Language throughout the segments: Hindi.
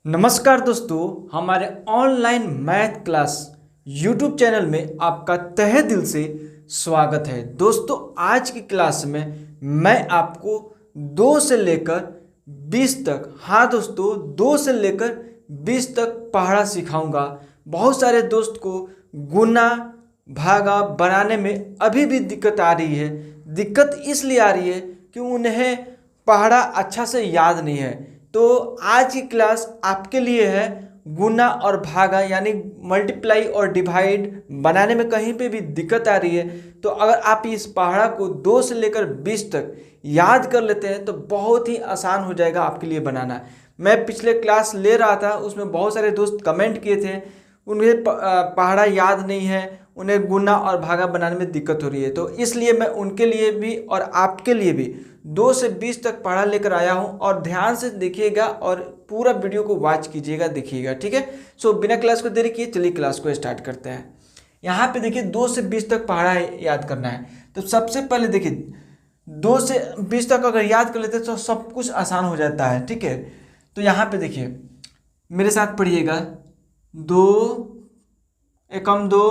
नमस्कार दोस्तों, हमारे online math class YouTube channel में आपका तहे दिल से स्वागत है। दोस्तों, आज की क्लास में मैं आपको 2 से लेकर 20 तक, हाँ दोस्तों, 2 से लेकर 20 तक पहाड़ा सिखाऊंगा। बहुत सारे दोस्त को गुना भागा बनाने में अभी भी दिक्कत आ रही है। दिक्कत इसलिए आ रही है कि उन्हें पहाड़ा अच्छा से याद नहीं है। तो आज की क्लास आपके लिए है। गुना और भागा यानी मल्टीप्लाई और डिवाइड बनाने में कहीं पे भी दिक्कत आ रही है, तो अगर आप इस पहाड़ा को 2 से लेकर 20 तक याद कर लेते हैं तो बहुत ही आसान हो जाएगा आपके लिए बनाना। मैं पिछले क्लास ले रहा था, उसमें बहुत सारे दोस्त कमेंट किए थे उन्हें पहाड़ा याद नहीं है, उन्हें गुना और भागा बनाने में दिक्कत हो रही है। तो इसलिए मैं उनके लिए भी और आपके लिए भी 2 से 20 तक पढ़ा लेकर आया हूं, और ध्यान से देखिएगा और पूरा वीडियो को वॉच कीजिएगा, देखिएगा, ठीक है। सो बिना क्लास को देरी किए चलिए क्लास को स्टार्ट करते हैं। यहाँ पे देखिए 2 से 20 तक पढ़ा याद करना है। तो सबसे पहले देखिए 2 से 20 तक अगर याद कर लेते हैं तो सब कुछ आसान हो जाता है, ठीक है। तो यहाँ पे देखिए मेरे साथ पढ़िएगा। 2 एकम 2,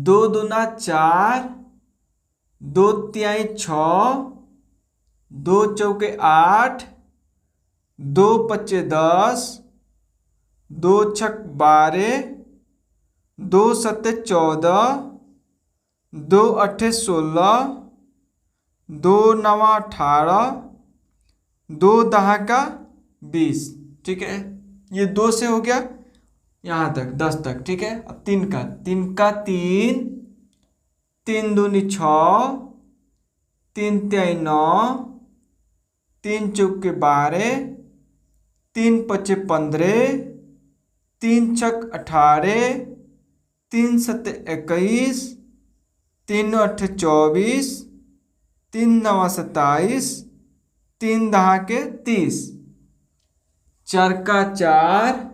2 दूना 4, 2 तिहाई 6, 2 चौके 8, 2 पच्चे 10, 2 छक 12, 2 सत्ते 14, 2 अट्ठे 16, 2 नवा 18, 2 दहाका 20, ठीक है। ये 2 से हो गया यहाँ तक 10 तक, ठीक है। अब 3 का 3, 3 दूनी 6, 3 तिहाई 9, 3 चौके 12, 3 पच्चे 15, 3 छक 18, 3 सत्ते 21, 3 अट्ठे 24, 3 नवा 27, 3 दहाके 30, 4 का 4,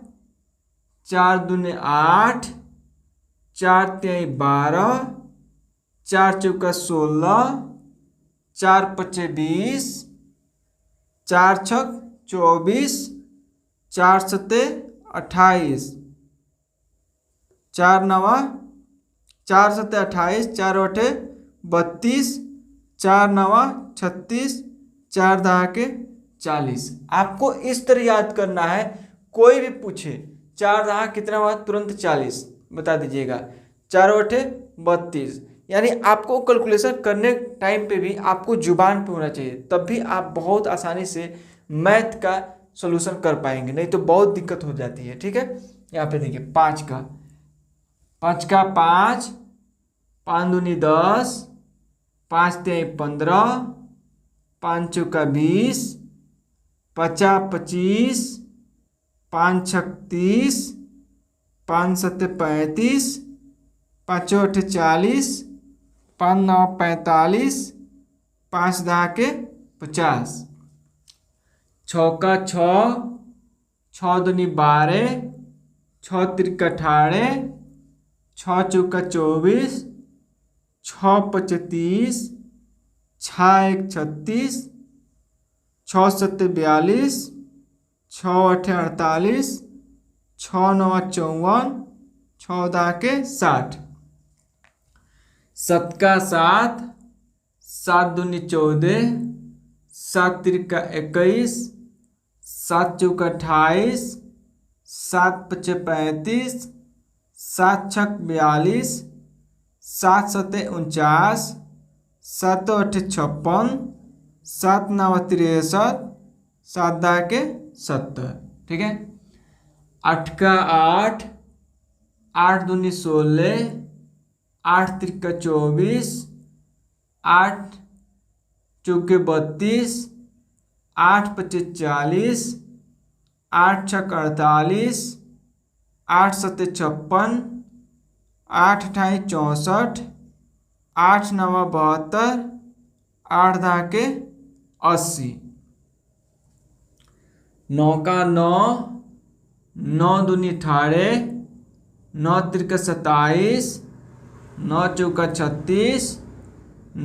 4 दूने 8, 4 तिहाई 12, 4 चौका 16, 4 पच्चे 20, 4 छक 24, 4 सत्ते 28, 4 नवा 4 सत्ते 28, 4 अठे 32, 4 नवा 36, 4 दहाके 40। आपको इस तरह याद करना है। कोई भी पूछे 4 दहा कितना हुआ, तुरंत 40 बता दीजिएगा। 4 अठे 32, यानी आपको कैलकुलेशन करने टाइम पे भी आपको जुबान पे होना चाहिए, तब भी आप बहुत आसानी से मैथ का सॉल्यूशन कर पाएंगे, नहीं तो बहुत दिक्कत हो जाती है, ठीक है। यहाँ पे देखिए 5 का 5, 5 दूनी 10, 5 तिहाई 15, 5 चौका 20, 50 25, 5 छक 30, 5 सत्ते 35, 5 अठे 40, 5 नौ 45, 5 दहाके 50, 6 का 6, 6 दूनी 12, 6 तिरका 18, 6 चौका 24, 6 पच्चे 30, 6 एक 36, 6 सत्ते 42, 6 अठे 48, 6 नवा 54, 6 दहाके 60, 7 का 7, 7 दूनी 14, 7 तिरका 21, 7 चौका 28, 7 पच्चे 35, 7 छक 42, 7 सत्ते 49, 7 अठे 56, 7 नवा 63, 7 दहाके 70, ठीक है। 8 का 8, 8 दूनी 16, 8 तिरका 24, 8 चौके 32, 8 पच्चे 40, 8 छक 48, 8 सत्ते 56, 8 अठाई 64, 8 नवा 72, 8 दहाके 80, 9 का 9, 9 दूनी 18, 9 तिरका 27, 9 चौका 36,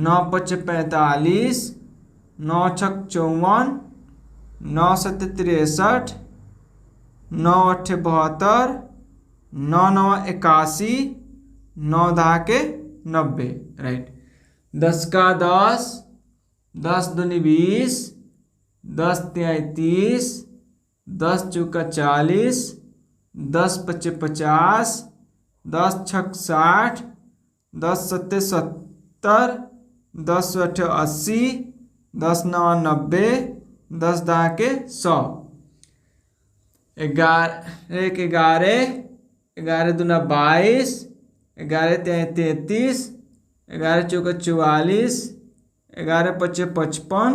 9 पच्चे 45, 9 छक 54, 9 सत्ते 63, 9 अट्ठे 72, 9 नवा 81, 9 दहा के 90, राइट। 10 का 10, 10 दूनी 20, 10 तिहाई 30, 10 चौका 40, 10 पच्चे 50, 10 छक 60, 10 सत्ते 70, 10 अट्ठे 80, 10 नवा 90, 10 दहा के 100, 11, 11 दूना 22, 11 तिहाई 33, 11 चौका 44, 11 पच्चे 55,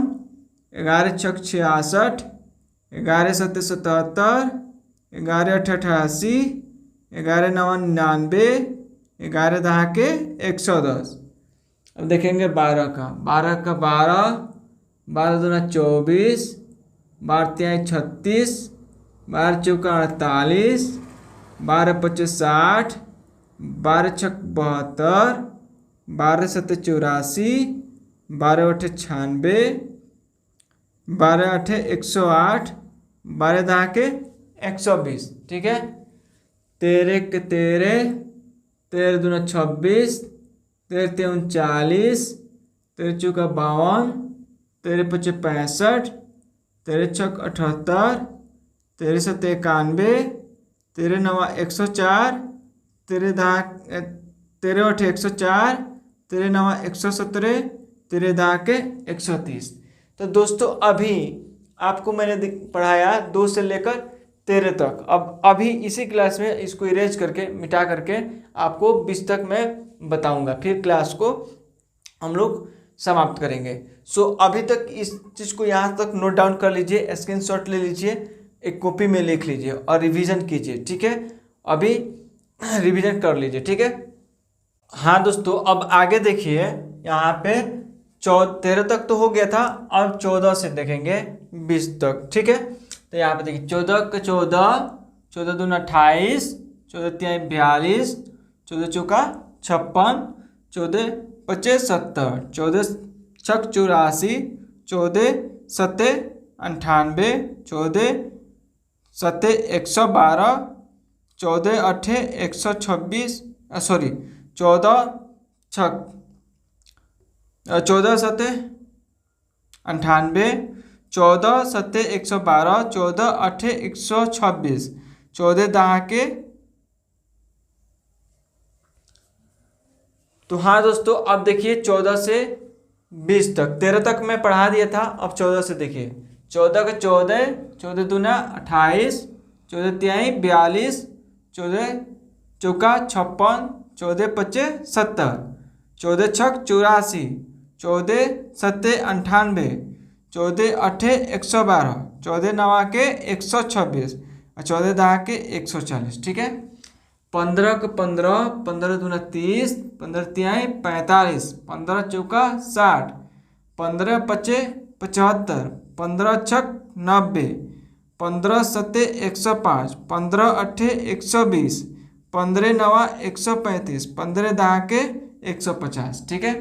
11 छक 66, 11 सत्ते 77, 11 अट्ठे 88, 11 नवा 99, 11 दहा के 110। अब देखेंगे 12 का 12, 12 दूना 24, 12 तिहाई 36, 12 चौका 48, 12 पच्चे 60, 12 छक 72, 12 सत्ते 84, 12 अट्ठे 96, 12 अट्ठे 108, 12 दहा के 120, ठीक है। 13 के 13, 13 दूना 26, 13 तिहाई 39, 13 चौका 52, 13 पच्चे 65, 13 छक 78, 13 सत्ते 91, 13 नवा 104, 13 अट्ठे 104, 13 नवा 117, 13 दहा के 130। तो दोस्तों अभी आपको मैंने पढ़ाया 2 से लेकर 13 तक। अब अभी इसी क्लास में इसको इरेज करके मिटा करके आपको 20 तक मैं बताऊंगा, फिर क्लास को हम लोग समाप्त करेंगे। सो अभी तक इस चीज़ को यहाँ तक नोट डाउन कर लीजिए, स्क्रीनशॉट ले लीजिए, एक कॉपी में लिख लीजिए और रिवीजन कीजिए, ठीक है। अभी रिवीजन कर लीजिए, ठीक है। हाँ दोस्तों, अब आगे देखिए, यहाँ पे 13 तक तो हो गया था, अब 14 से देखेंगे 20 तक, ठीक है। तो यहाँ पे देखिए 14 का 14, 14 दूना 28, 14 तिहाई 42, 14 चौका 56, 14 पच्चे 70, 14 छक 84, 14 सत्ते 98, 14 सत्ते 112, 14 अट्ठे 126, सॉरी 14 छक 14 सत्ते 98, 14 सत्ते 112, 14 अट्ठे 126, 14 दहा के। तो हाँ दोस्तों, अब देखिए 14 से 20 तक, 13 तक मैं पढ़ा दिया था, अब 14 से देखिए। 14 का 14, 14 दूना 28, 14 तिहाई 42, 14 चौका 56, 14 पच्चे 70, 14 छक 84, 14 सत्ते 98, 14 अट्ठे 112, 14 नवा के 126 और 14 दहा के 140, ठीक है। 15 का 15, 15 दूना 30, 15 तिहाई 45, 15 चौका 60, 15 पच्चे 75, 15 छक 90, 15 सत्ते 105, 15 अट्ठे 120, 15 नवा 135, 15 दहा के 150, ठीक है।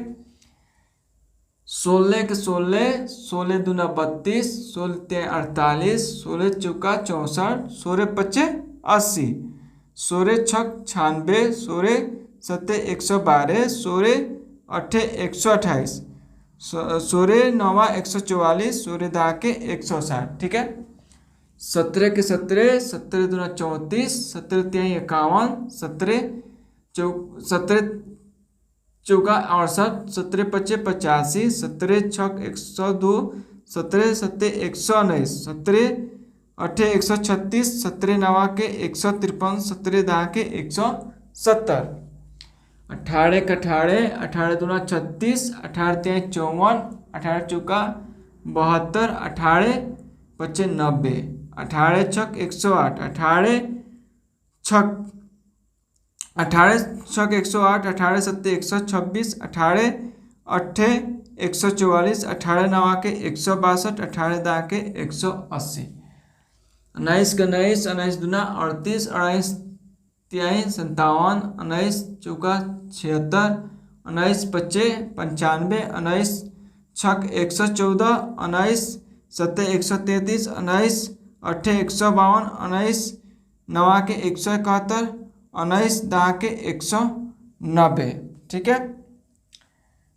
16 के 16, 16 दूना 32, 16 तिहाई 48, 16 चौका 64, 16 पच्चे 80, 16 छक 96, 16 सत्ते 112, 16 अट्ठे 128, 16 नवा 144, 16 दहा के 160, ठीक है। 17 के 17, 17 दूना 34, 17 तिहाई 51, 17 चौका 68, 17 पच्चे 85, 17 छक 102, 17 सत्ते 119, 17 अट्ठे 136, 17 नवा के 153, 17 दहा के 170। 18 का 18, 18 दूना 36, 18 तिहाई 54, 18 चौका 72, 18 पच्चे 90, 18 छक 108, 18 छक 108, 18 सत्ते 126, 18 अट्ठे 144, 18 नवा के 162, 18 दहा के 180। 19 का 19, 19 दूना 38, 19 तिहाई 57, 19 चौका 76, 19 पच्चे 95, 19 छक 114, 19 सत्ते 133, 19 अट्ठे 152, 19 नवा के 171, 19 दहा के 190, ठीक है।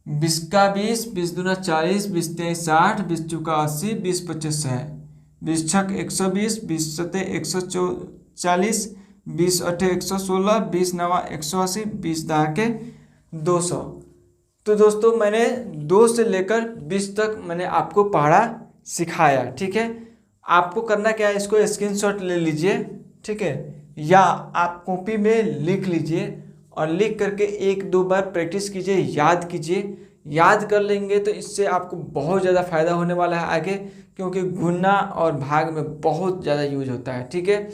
20 का 20, 20 दूना 40, 20 तेईस 60, 20 चौका 80, 20 पच्चीस 100, 20 छक 120, 20 सते 140, 20 अठे 116, 20 नवा 180, 20 दहा के 200। तो दोस्तों मैंने 2 से लेकर 20 तक मैंने आपको पढ़ा सिखाया, ठीक है। आपको करना क्या है, इसको स्क्रीनशॉट ले लीजिए, ठीक है, या आप कॉपी में लिख लीजिए और लिख करके 1-2 बार प्रैक्टिस कीजिए, याद कीजिए। याद कर लेंगे तो इससे आपको बहुत ज़्यादा फायदा होने वाला है आगे, क्योंकि गुना और भाग में बहुत ज़्यादा यूज होता है, ठीक है।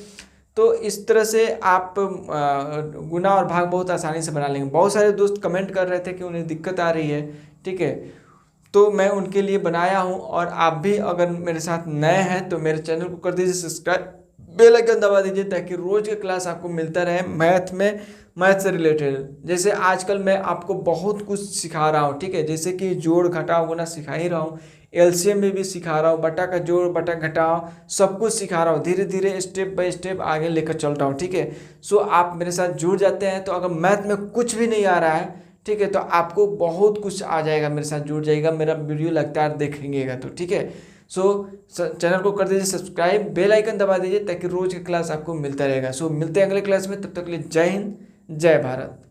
तो इस तरह से आप गुना और भाग बहुत आसानी से बना लेंगे। बहुत सारे दोस्त कमेंट कर रहे थे कि उन्हें दिक्कत आ रही है, ठीक है, तो मैं उनके लिए बनाया हूं। और आप भी अगर मेरे साथ नए हैं तो मेरे चैनल को कर दीजिए सब्सक्राइब, बेल आइकन दबा दीजिए, ताकि रोज का क्लास आपको मिलता रहे मैथ से रिलेटेड। जैसे आजकल मैं आपको बहुत कुछ सिखा रहा हूँ, ठीक है, जैसे कि जोड़ घटाव गुना सिखा ही रहा हूँ, एलसीएम में भी सिखा रहा हूँ, बटा का जोड़ बटा घटाव सब कुछ सिखा रहा हूँ, धीरे धीरे स्टेप बाय स्टेप आगे लेकर चल रहा हूँ, ठीक है। सो आप मेरे साथ जुड़ जाते हैं तो अगर मैथ में कुछ भी नहीं आ रहा है, ठीक है, तो आपको बहुत कुछ आ जाएगा, मेरे साथ जुड़ जाएगा, मेरा वीडियो लगातार देखेंगेगा तो, ठीक है। सो चैनल को कर दीजिए सब्सक्राइब, बेल आइकन दबा दीजिए, ताकि रोज की क्लास आपको मिलता रहेगा। सो मिलते हैं अगले क्लास में, तब तक के लिए जय हिंद, जय भारत।